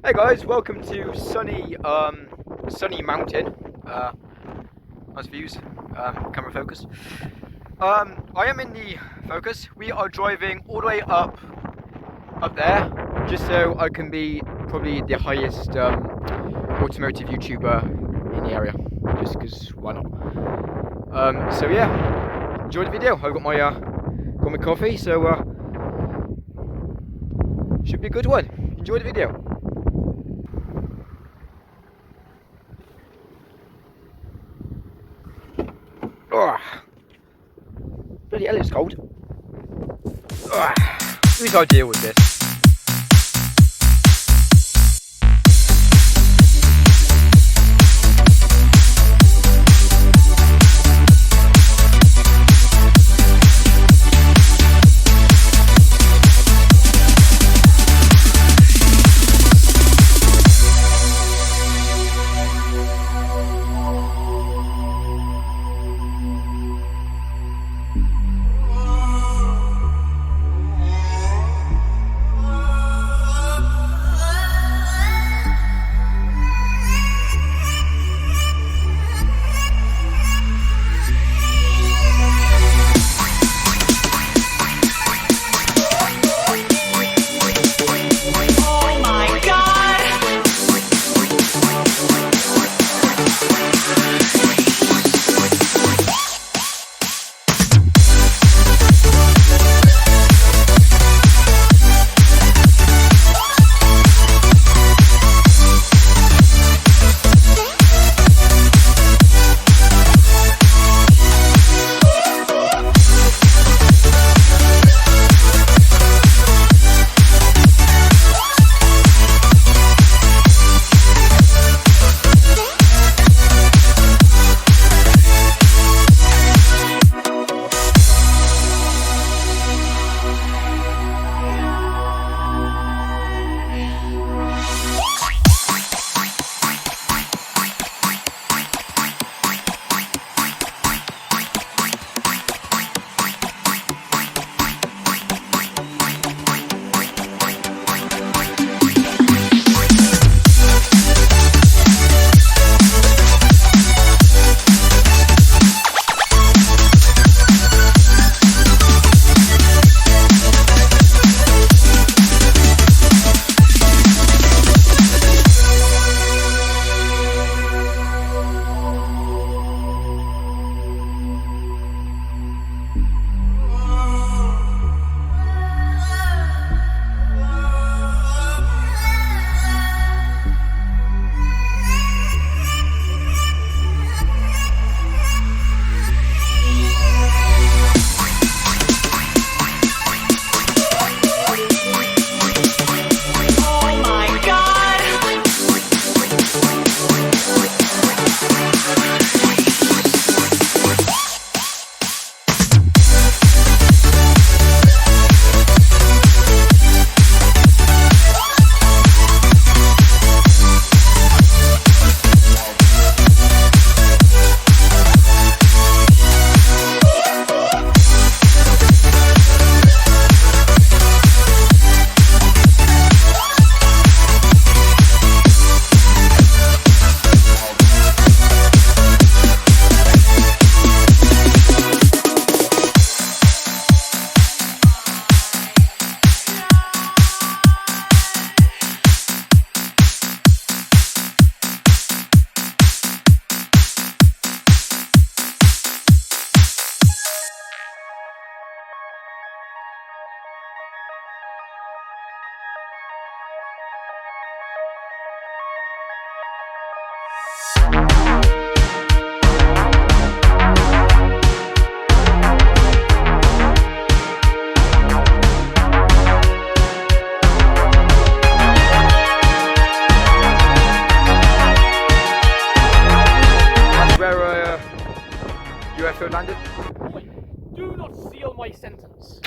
Hey guys, welcome to sunny mountain. Nice views. Camera focus. I am in the Focus. We are driving all the way up there, just so I can be probably the highest automotive YouTuber in the area. Just because why not? So yeah, enjoy the video. I've got my coffee, so should be a good one. Enjoy the video. Oh, bloody hell, it's cold. Oh, who's got to deal with this? UFO landed. Boy, do not seal my sentence.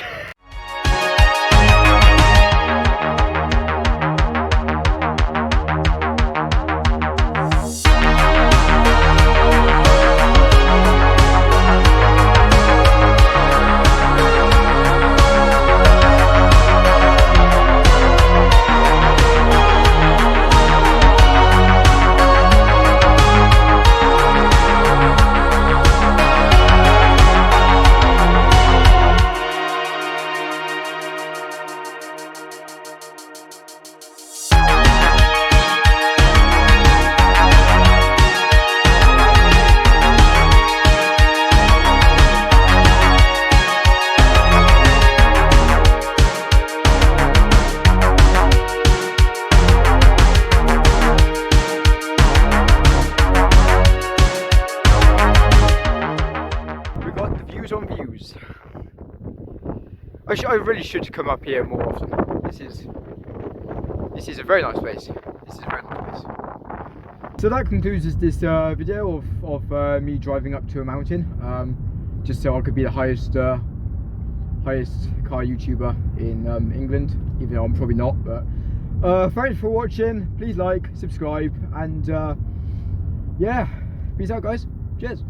I really should come up here more often. This is a very nice place. This is a very nice place. So that concludes this video of me driving up to a mountain, just so I could be the highest car YouTuber in England, even though I'm probably not. But thanks for watching. Please like, subscribe, and yeah, peace out, guys. Cheers.